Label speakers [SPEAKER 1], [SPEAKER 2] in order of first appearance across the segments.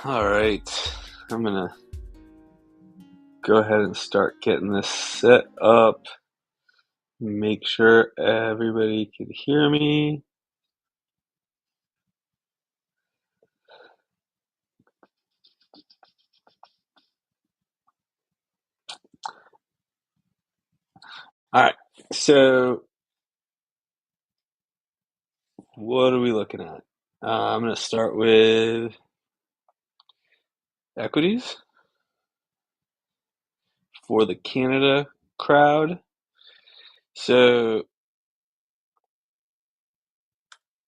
[SPEAKER 1] All right, I'm gonna go ahead and start getting this set up. Make sure everybody can hear me. All right, so what are we looking at? I'm gonna start with equities for the Canada crowd. So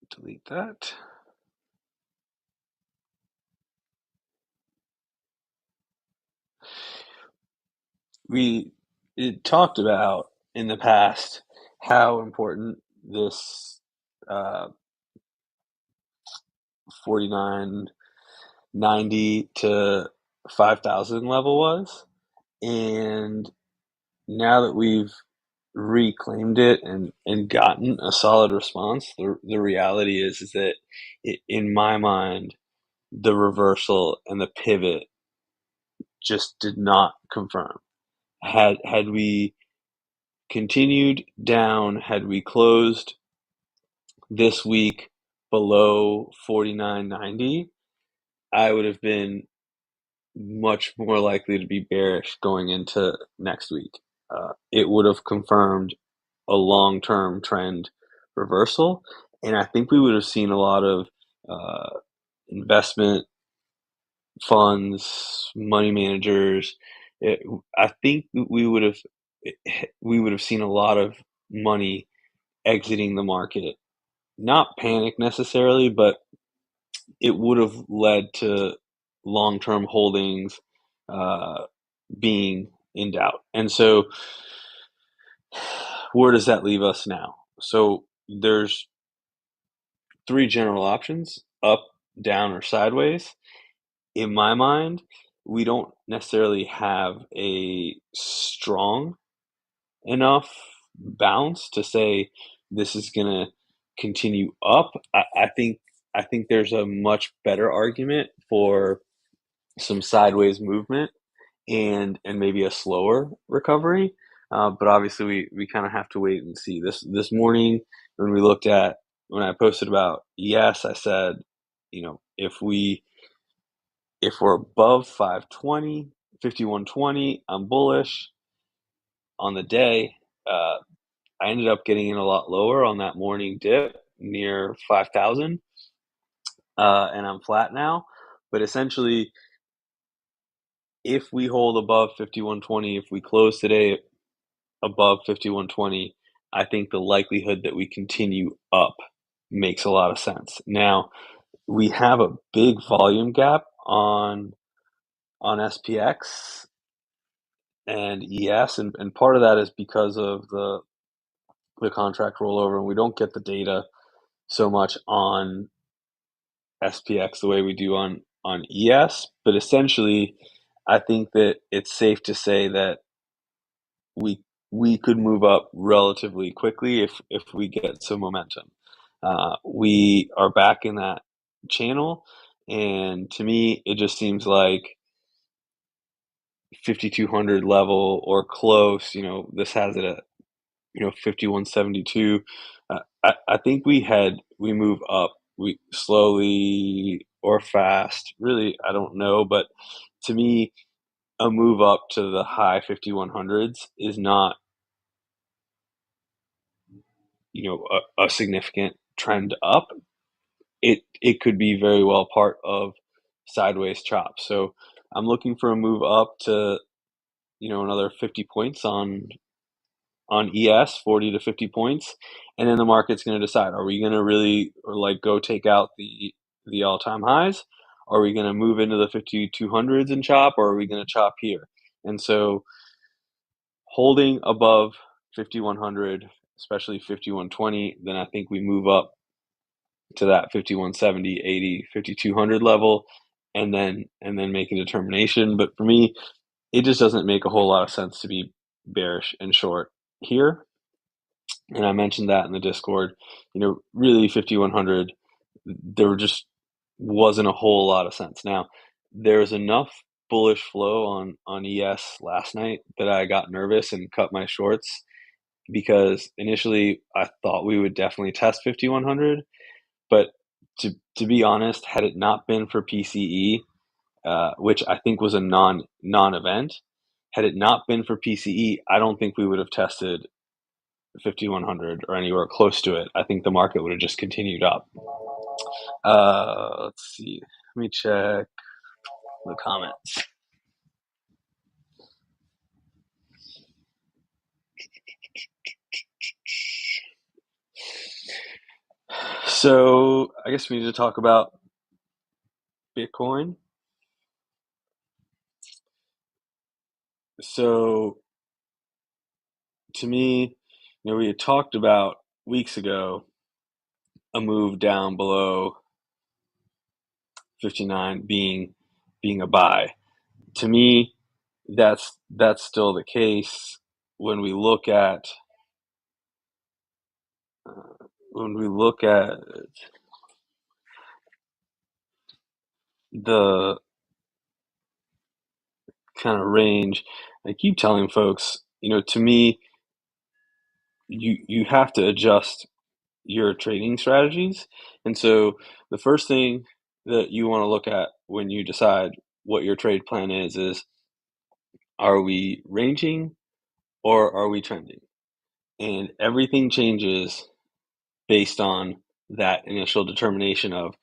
[SPEAKER 1] delete that. We talked about in the past how important this 49.90 to 5,000 level was, and now that we've reclaimed it and gotten a solid response, the reality is that in my mind, the reversal and the pivot just did not confirm. Had we continued down, had we closed this week below 49.90, I would have been much more likely to be bearish going into next week. It would have confirmed a long-term trend reversal, and I think we would have seen a lot of investment funds, money managers. I think we would have seen a lot of money exiting the market. Not panic necessarily, but it would have led to long-term holdings being in doubt. And so where does that leave us now? So there's three general options: up, down, or sideways. In my mind, we don't necessarily have a strong enough bounce to say this is going to continue up. I think there's a much better argument for some sideways movement and maybe a slower recovery. But obviously, we kind of have to wait and see. This morning, when I posted about ES, I said, if we're above 520, 5120, I'm bullish on the day. I ended up getting in a lot lower on that morning dip near 5,000, and I'm flat now. But essentially, if we hold above 5120, if we close today above 5120, I think the likelihood that we continue up makes a lot of sense. Now, we have a big volume gap on SPX and ES, and part of that is because of the contract rollover, and we don't get the data so much on SPX the way we do on ES. But essentially, I think that it's safe to say that we could move up relatively quickly if we get some momentum. We are back in that channel, and to me, it just seems like 5,200 level or close. This has it at 5172. I think we move up, we slowly or fast. Really, I don't know, but to me, a move up to the high 5100s is not a significant trend up. It could be very well part of sideways chop. So I'm looking for a move up to another 50 points on ES, 40 to 50 points, and then the market's going to decide: are we going to really go take out the all-time highs? Are we going to move into the 5200s and chop, or are we going to chop here? And so holding above 5100, especially 5120, then I think we move up to that 5170, 80, 5200 level, and then make a determination. But for me, it just doesn't make a whole lot of sense to be bearish and short here. And I mentioned that in the Discord. Really 5100, there just wasn't a whole lot of sense. Now, there was enough bullish flow on ES last night that I got nervous and cut my shorts because initially I thought we would definitely test 5100, but to be honest, had it not been for PCE, which I think was a non-event, had it not been for PCE, I don't think we would have tested 5100 or anywhere close to it. I think the market would have just continued up. Let's see. Let me check the comments. So I guess we need to talk about Bitcoin. So to me, we had talked about weeks ago a move down below 59 being a buy. To me, that's still the case when we look at when we look at the kind of range. I keep telling folks, to me, you have to adjust your trading strategies. And so the first thing that you want to look at when you decide what your trade plan is are we ranging or are we trending? And everything changes based on that initial determination of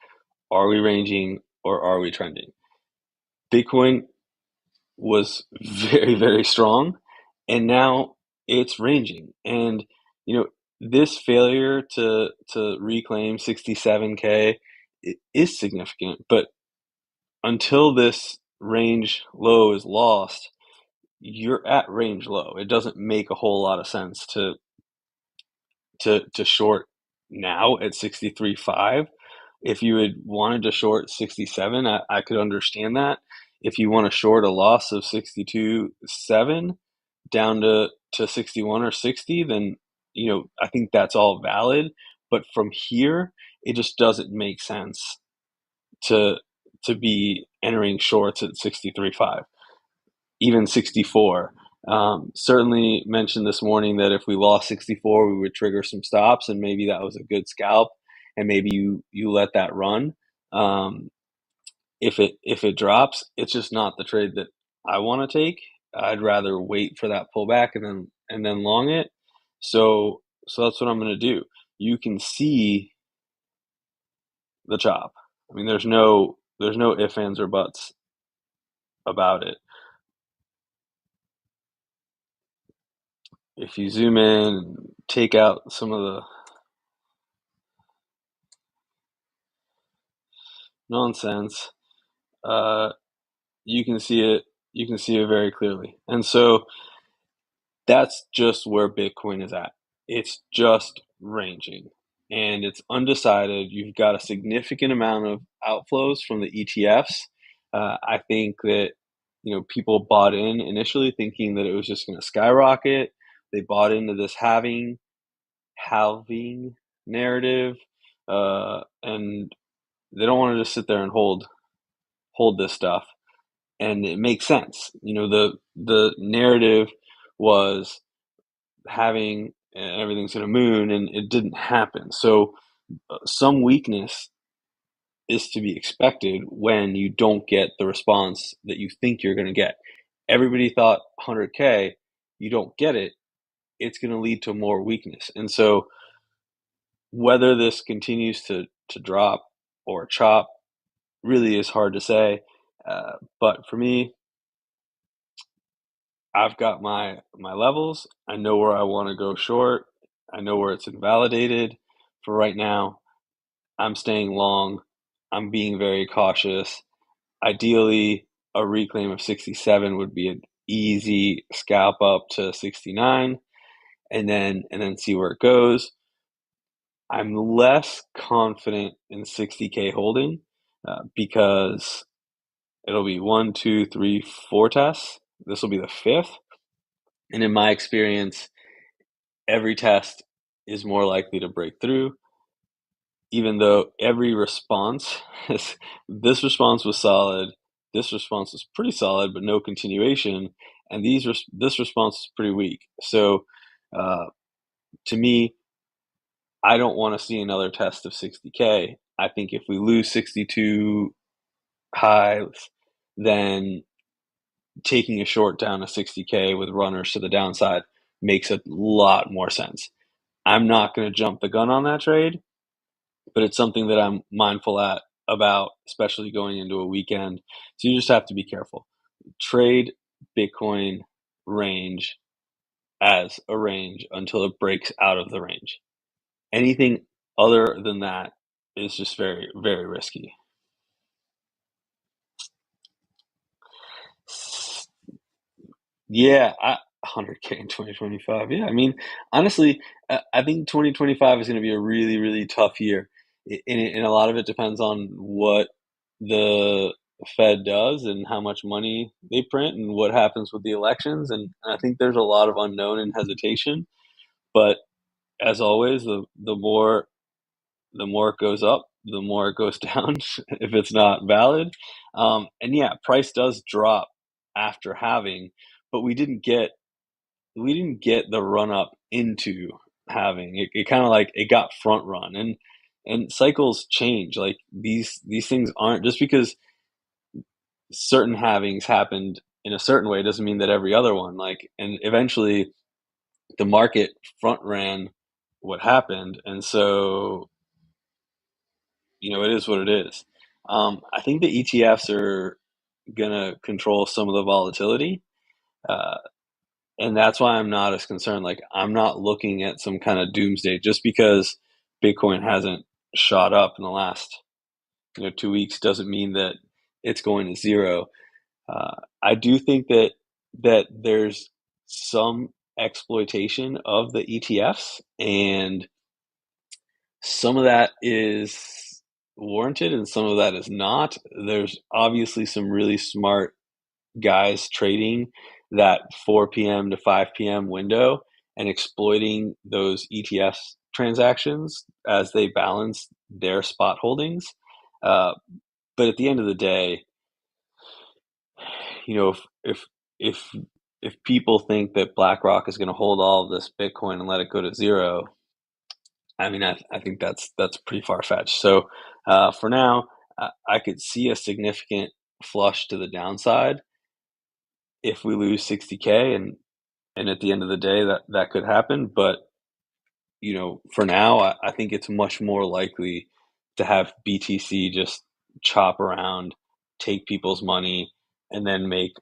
[SPEAKER 1] are we ranging or are we trending? Bitcoin was very, very strong, and now it's ranging. And this failure to reclaim 67K is significant, but until this range low is lost, you're at range low. It doesn't make a whole lot of sense to short now at 63.5. If you had wanted to short 67, I could understand that. If you want to short a loss of 62.7 down to 61 or 60, then I think that's all valid. But from here, it just doesn't make sense to be entering shorts at 63.5, even 64. Certainly mentioned this morning that if we lost 64, we would trigger some stops, and maybe that was a good scalp, and maybe you let that run. If it drops, it's just not the trade that I want to take. I'd rather wait for that pullback and then long it. So that's what I'm going to do. You can see the chop. I mean, there's no ifs, ands, or buts about it. If you zoom in and take out some of the nonsense, you can see it. You can see it very clearly. And so that's just where Bitcoin is at. It's just ranging, and it's undecided. You've got a significant amount of outflows from the ETFs. I think that people bought in initially thinking that it was just going to skyrocket. They bought into this halving narrative, and they don't want to just sit there and hold this stuff. And it makes sense. The narrative was having everything's going to moon, and it didn't happen. So some weakness is to be expected when you don't get the response that you think you're going to get. Everybody thought 100K, you don't get it, it's going to lead to more weakness. And so whether this continues to drop or chop really is hard to say. But for me, I've got my levels. I know where I want to go short. I know where it's invalidated. For right now, I'm staying long. I'm being very cautious. Ideally, a reclaim of 67 would be an easy scalp up to 69, and then see where it goes. I'm less confident in 60K holding because it'll be 1, 2, 3, 4 tests. This will be the fifth. And in my experience, every test is more likely to break through, even though every response, this response was solid, this response is pretty solid, but no continuation, and this response is pretty weak. So, uh, to me, I don't want to see another test of 60K. I think if we lose 62 highs, then taking a short down to 60K with runners to the downside makes a lot more sense. I'm not going to jump the gun on that trade, but it's something that I'm mindful about, especially going into a weekend. So you just have to be careful. Trade Bitcoin range as a range until it breaks out of the range. Anything other than that is just very, very risky. Yeah, 100K in 2025. Yeah, I mean, honestly, I think 2025 is going to be a really, really tough year, and a lot of it depends on what the Fed does and how much money they print and what happens with the elections. And I think there's a lot of unknown and hesitation. But as always, the more it goes up, the more it goes down if it's not valid. And yeah, price does drop after halving, but we didn't get the run up into halving. It kind of like it got front run, and cycles change. Like these things aren't just because certain halvings happened in a certain way doesn't mean that every other one like, and eventually the market front ran what happened, and so it is what it is. I think the ETFs are gonna control some of the volatility, uh, and that's why I'm not as concerned. Like I'm not looking at some kind of doomsday just because Bitcoin hasn't shot up in the last 2 weeks doesn't mean that it's going to zero. I do think that there's some exploitation of the ETFs, and some of that is warranted, and some of that is not. There's obviously some really smart guys trading that 4 p.m. to 5 p.m. window and exploiting those ETFs transactions as they balance their spot holdings. Uh, but at the end of the day, if if if people think that BlackRock is going to hold all of this Bitcoin and let it go to zero, I mean, I think that's pretty far fetched. So for now, I could see a significant flush to the downside if we lose 60K, and at the end of the day, that could happen. But for now, I think it's much more likely to have BTC just chop around, take people's money, and then make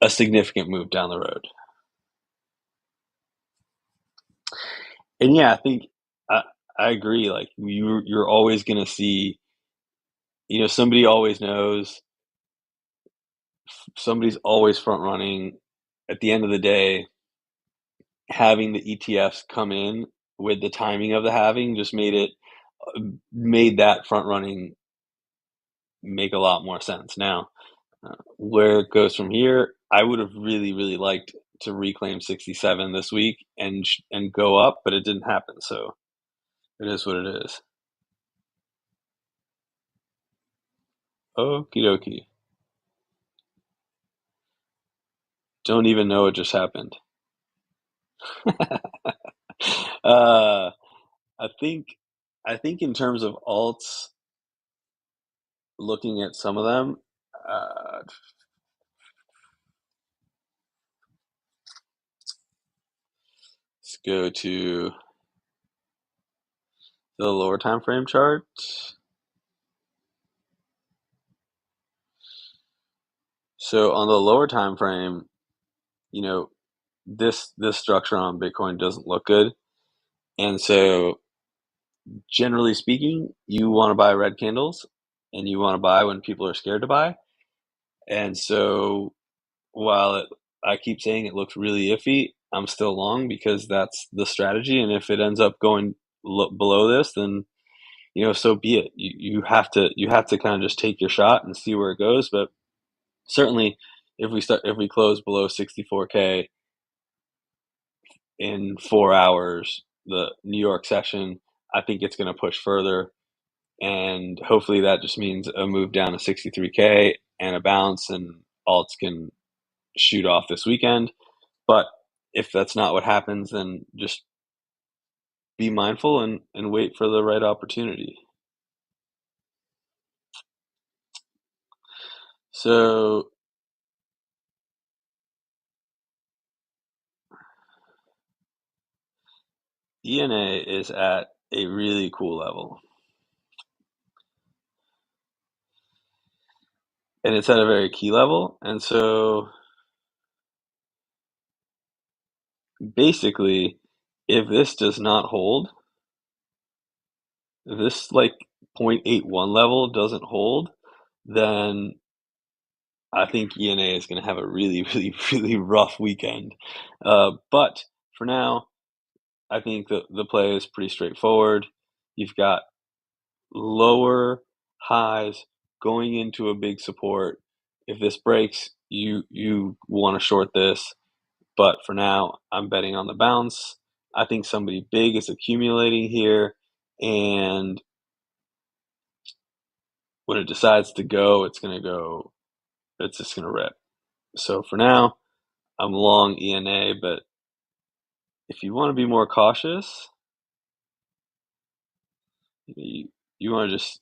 [SPEAKER 1] a significant move down the road. And yeah, I think I, I agree. Like you're always going to see, somebody always knows, somebody's always front running. At the end of the day, having the ETFs come in with the timing of the halving just made that front running make a lot more sense. Now, where it goes from here, I would have really, really liked to reclaim 67 this week and go up, but it didn't happen. So it is what it is. Okie dokie. Don't even know what just happened. uh, I think I think in terms of alts, looking at some of them, let's go to the lower time frame chart. So on the lower time frame, you know, this structure on Bitcoin doesn't look good. And so generally speaking, you want to buy red candles and you want to buy when people are scared to buy. And so while I keep saying it looks really iffy, I'm still long because that's the strategy. And if it ends up going below this, then so be it. You have to kind of just take your shot and see where it goes. But certainly, if we close below 64K in 4 hours, the New York session, I think it's going to push further. and hopefully that just means a move down to 63K and a bounce, and alts can shoot off this weekend. But if that's not what happens, then just be mindful and wait for the right opportunity. So ENA is at a really cool level, and it's at a very key level. And so basically, if this does not hold, if this like 0.81 level doesn't hold, then I think ENA is going to have a really, really, really rough weekend. But for now, I think the play is pretty straightforward. You've got lower highs going into a big support. If this breaks, you want to short this. But for now, I'm betting on the bounce. I think somebody big is accumulating here, and when it decides to go, it's going to go. It's just going to rip. So for now, I'm long ENA, but if you want to be more cautious, you, you want to just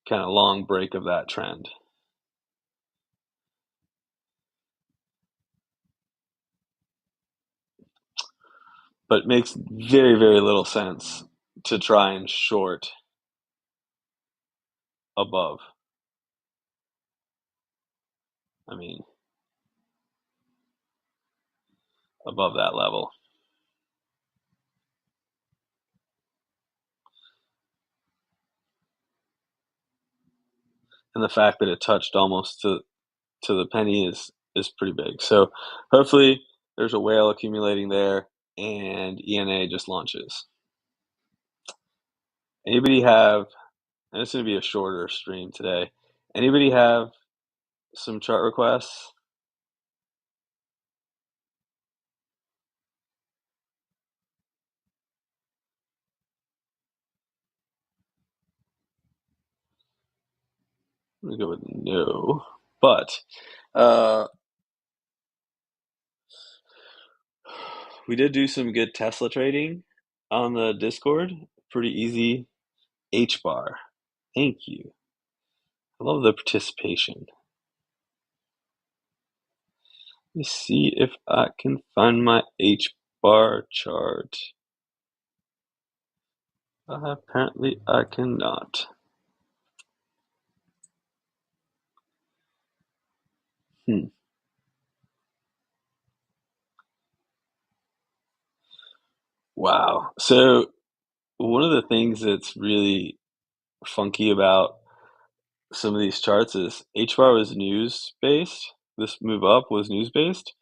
[SPEAKER 1] kind of long break of that trend. But it makes very, very little sense to try and short above. I mean, above that level. And the fact that it touched almost to the penny is pretty big. So hopefully there's a whale accumulating there and ENA just launches. Anybody have, and it's going to be a shorter stream today, anybody have some chart requests? I'm going to go with no. But uh, we did do some good Tesla trading on the Discord. Pretty easy H bar. Thank you. I love the participation. Let me see if I can find my H bar chart. Apparently I cannot. Hmm. Wow. So one of the things that's really funky about some of these charts is H bar was news based. This move up was news based.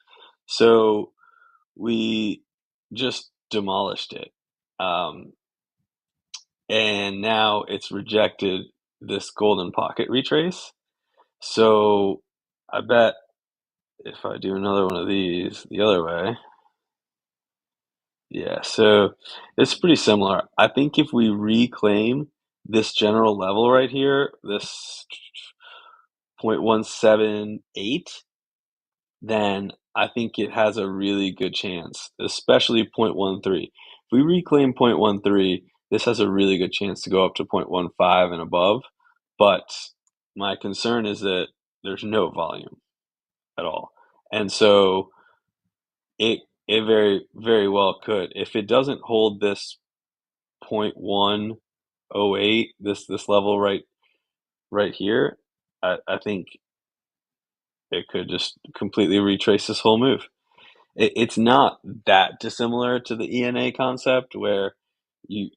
[SPEAKER 1] So we just demolished it. Um, and now it's rejected this golden pocket retrace. So I bet if I do another one of these the other way, yeah, so it's pretty similar. I think if we reclaim this general level right here, this 0.178, then I think it has a really good chance, especially 0.13. If we reclaim 0.13, this has a really good chance to go up to 0.15 and above. But my concern is that there's no volume at all. And so it very, very well could. If it doesn't hold this 0.108, this level right here, I think it could just completely retrace this whole move. It's not that dissimilar to the ENA concept where you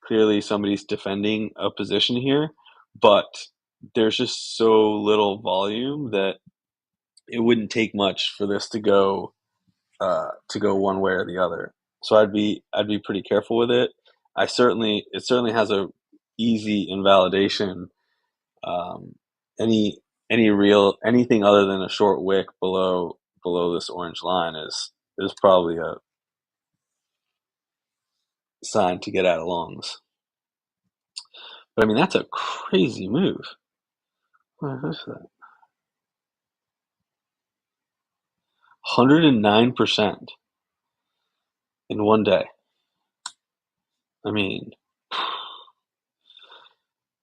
[SPEAKER 1] clearly somebody's defending a position here, but there's just so little volume that it wouldn't take much for this to go one way or the other. So I'd be pretty careful with it. It certainly has a easy invalidation. Um, any anything other than a short wick below this orange line is probably a sign to get out of longs. But I mean, that's a crazy move. What is that? 109% in one day. I mean,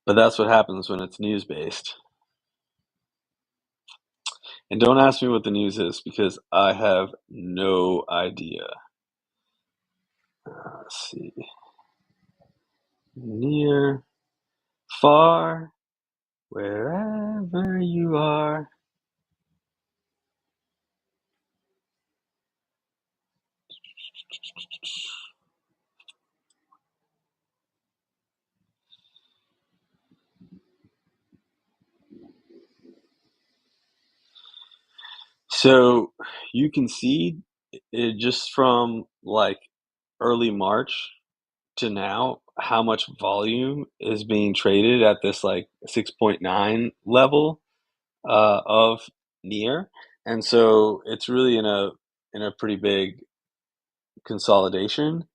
[SPEAKER 1] but that's what happens when it's news based. And don't ask me what the news is because I have no idea. Let's see. Near, far, wherever you are. So you can see it just from like early March to now how much volume is being traded at this like 6.9 level of near. And so it's really in a pretty big consolidation.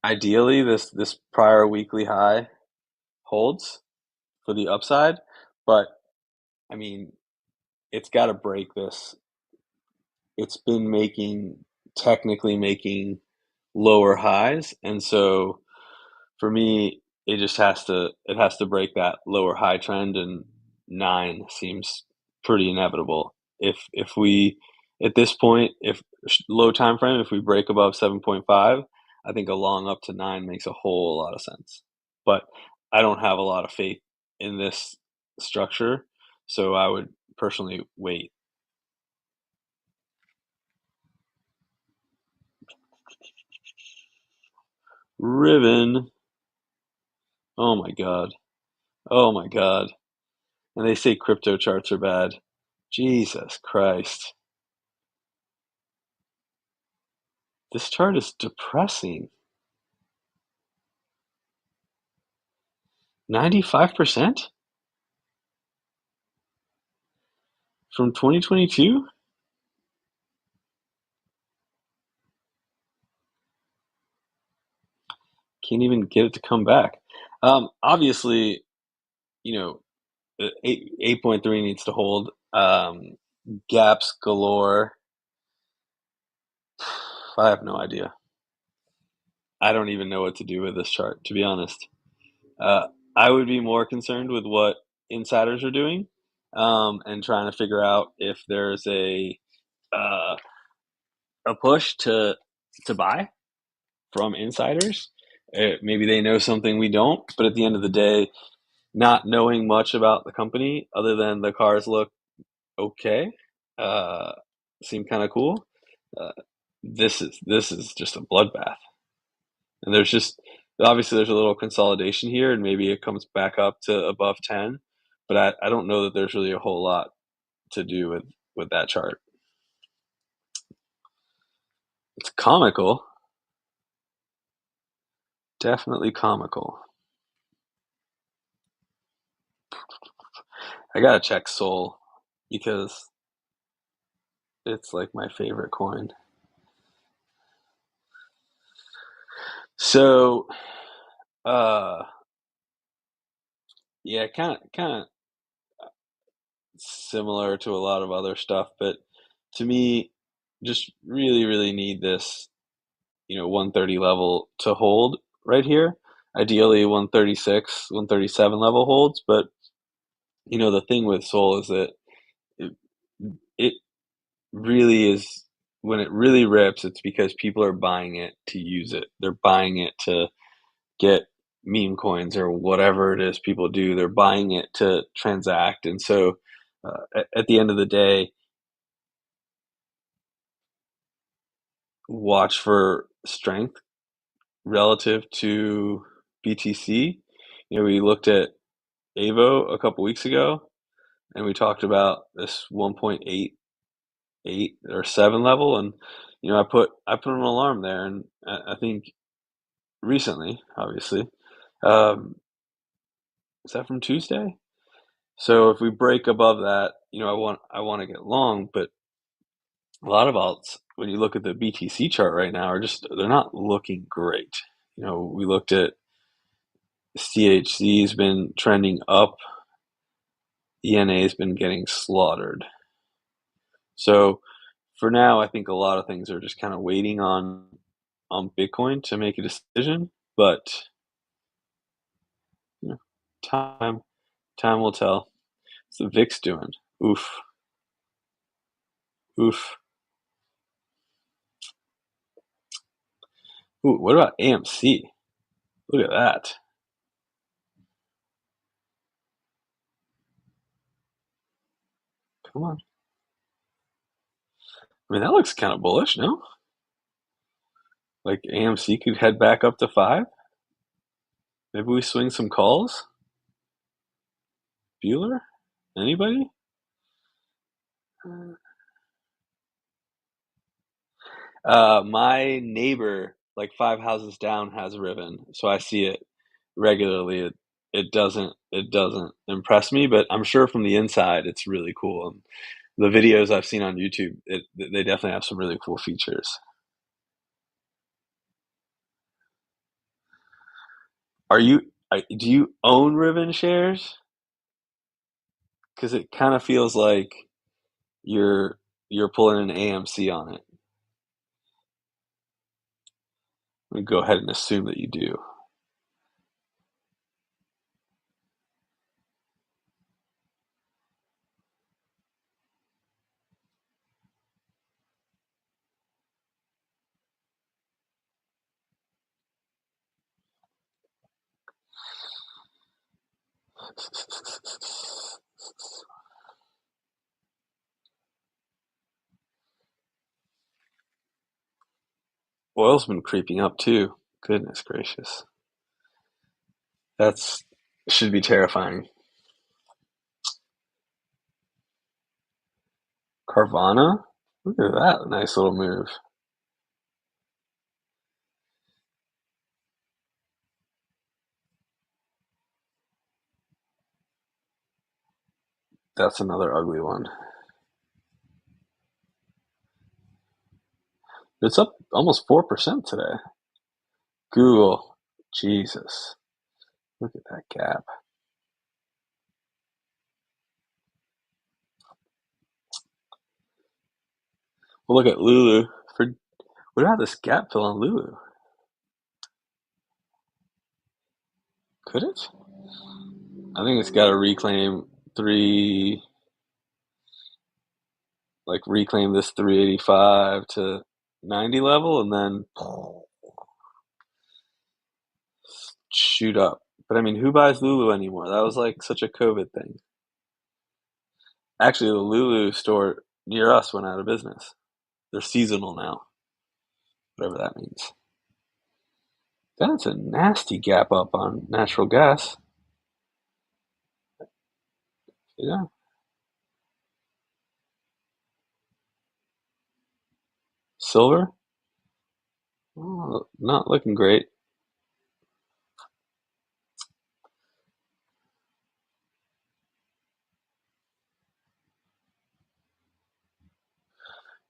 [SPEAKER 1] Ideally, this prior weekly high holds for the upside, but I mean, it's got to break this. It's been technically making lower highs, and so for me, it has to break that lower high trend, and 9 seems pretty inevitable. If we at this point, if low time frame, if we break above 7.5, I think a long up to 9 makes a whole lot of sense. But I don't have a lot of faith in this structure, so I would personally wait. Ribbon. Oh my god. Oh my god. And they say crypto charts are bad. Jesus Christ. This chart is depressing. 95% from 2022? Can't even get it to come back. Obviously, you know, 8.3 needs to hold. Gaps galore. I have no idea. I don't even know what to do with this chart, to be honest. Uh, I would be more concerned with what insiders are doing, and trying to figure out if there's uh, a push to buy from insiders. Maybe they know something we don't, but at the end of the day, not knowing much about the company other than the cars look okay, uh, seem kind of cool. Uh, this is just a bloodbath, and there's just obviously there's a little consolidation here, and maybe it comes back up to above 10, but I don't know that there's really a whole lot to do with that chart. It's comical, definitely comical. I gotta check Sol because it's like my favorite coin. So, uh, yeah, kind of similar to a lot of other stuff, but to me, just really need this, 130 level to hold right here. Ideally, 136, 137 level holds, but the thing with Sol is that it, it really is when it really rips, it's because people are buying it to use it. They're buying it to get meme coins or whatever it is people do. They're buying it to transact. And so at the end of the day, watch for strength relative to BTC. We looked at AVO a couple weeks ago and we talked about this 1.88 or 7 level. And, I put an alarm there. And I think recently, obviously, um, is that from Tuesday? So if we break above that, I want to get long, but a lot of alts, when you look at the BTC chart right now, they're not looking great. We looked at CHC's been trending up, ENA's been getting slaughtered. So for now, I think a lot of things are just kind of waiting on Bitcoin to make a decision, but you know, time will tell. What's the VIX doing? Oof, oof. Ooh, what about AMC? Look at that. Come on. I mean, that looks kind of bullish, no? Like AMC could head back up to 5. Maybe we swing some calls. Bueller? Anybody? My neighbor, like 5 houses down, has Riven, so I see it regularly. It doesn't impress me, but I'm sure from the inside it's really cool. And the videos I've seen on YouTube, they definitely have some really cool features. Do you own Riven shares? Because it kind of feels like you're you're pulling an AMC on it. I'm gonna go ahead and assume that you do. Oil's been creeping up too. Goodness gracious. That's should be terrifying. Carvana? Look at that nice little move. That's another ugly one. It's up almost 4% today. Google. Jesus. Look at that gap. Well, look at Lulu. What about this gap fill on Lulu? Could it? I think it's got to reclaim this 385 to 90 level and then shoot up. But I mean, who buys Lulu anymore? That was like such a COVID thing. Actually, the Lulu store near us went out of business. They're seasonal now, whatever that means. That's a nasty gap up on natural gas. Yeah. Silver? Oh, not looking great.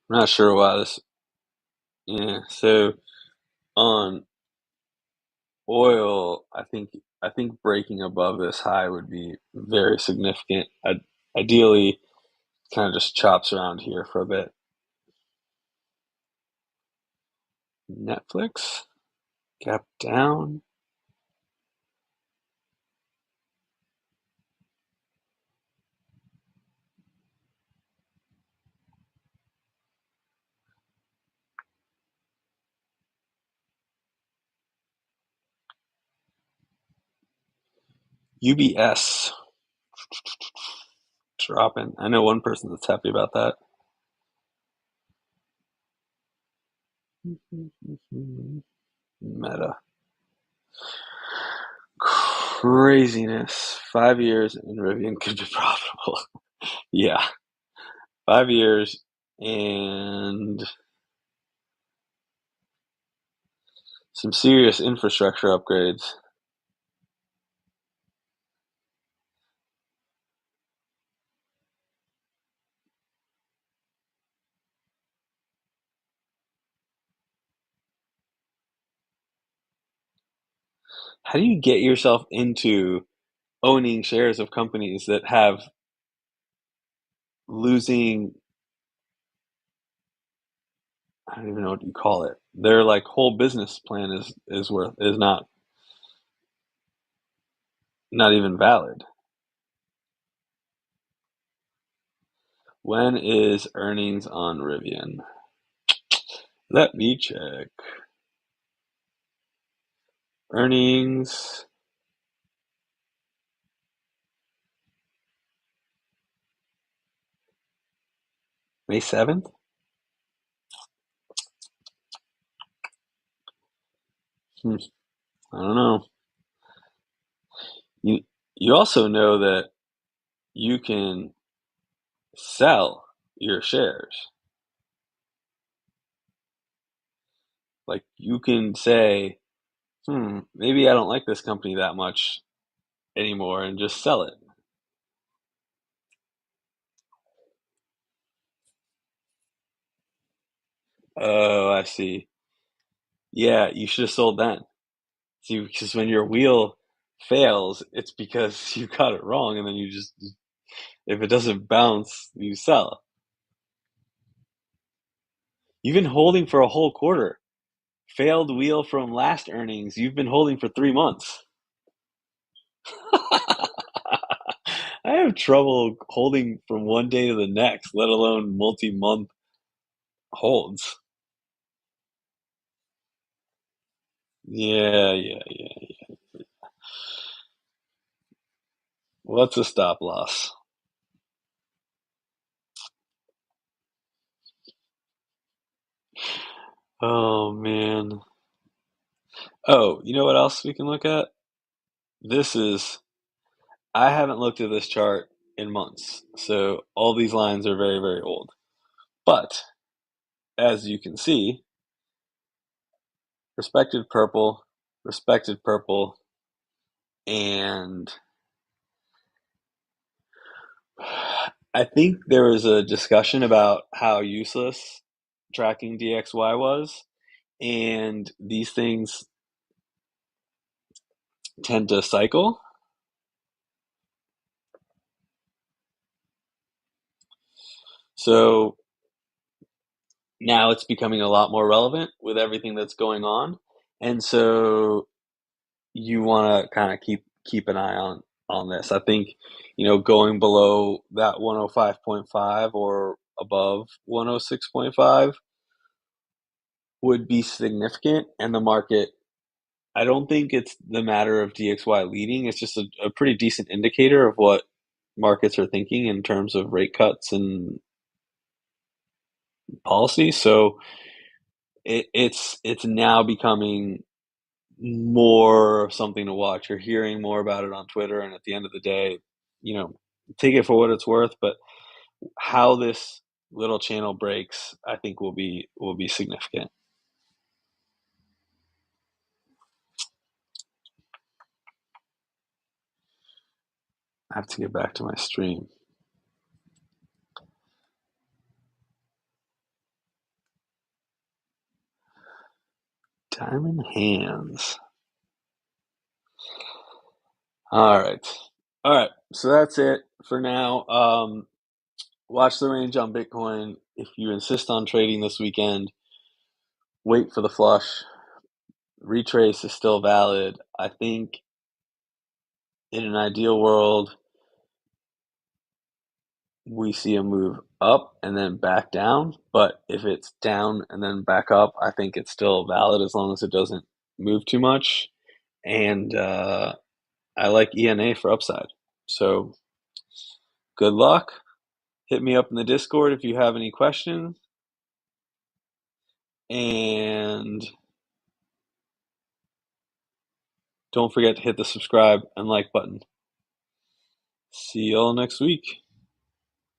[SPEAKER 1] I'm not sure why this. Yeah. So on oil, I think breaking above this high would be very significant. Ideally, kind of just chops around here for a bit. Netflix gap down. UBS dropping. I know one person that's happy about that. Meta. Craziness. 5 years and Rivian could be profitable. Yeah. 5 years and some serious infrastructure upgrades. How do you get yourself into owning shares of companies that have losing, I don't even know what you call it. Their like whole business plan is not even valid. When is earnings on Rivian? Let me check. Earnings. May 7th? I don't know. You you also know that you can sell your shares. Like you can say, maybe I don't like this company that much anymore and just sell it. Oh, I see. Yeah, you should have sold then. See, because when your wheel fails, it's because you got it wrong, and then if it doesn't bounce, you sell. You've been holding for a whole quarter. Failed wheel from last earnings. You've been holding for 3 months. I have trouble holding from one day to the next, let alone multi-month holds. Yeah. What's a stop loss? Oh man. Oh, you know what else we can look at? This is, I haven't looked at this chart in months, so all these lines are very, very old. But as you can see, respected purple, and I think there was a discussion about how useless tracking DXY was, and these things tend to cycle. So now it's becoming a lot more relevant with everything that's going on. And so you want to kind of keep an eye on this. I think, going below that 105.5 or above 106.5 would be significant, and the market, I don't think it's the matter of DXY leading. It's just a pretty decent indicator of what markets are thinking in terms of rate cuts and policy. So it's now becoming more something to watch. You're hearing more about it on Twitter, and at the end of the day, you know, take it for what it's worth. But how this little channel breaks, I think will be significant. I have to get back to my stream. Diamond hands. All right. All right. So that's it for now. Watch the range on Bitcoin. If you insist on trading this weekend, wait for the flush. Retrace is still valid. I think in an ideal world, we see a move up and then back down. But if it's down and then back up, I think it's still valid as long as it doesn't move too much. And I like ENA for upside. So good luck. Hit me up in the Discord if you have any questions. And don't forget to hit the subscribe and like button. See y'all next week.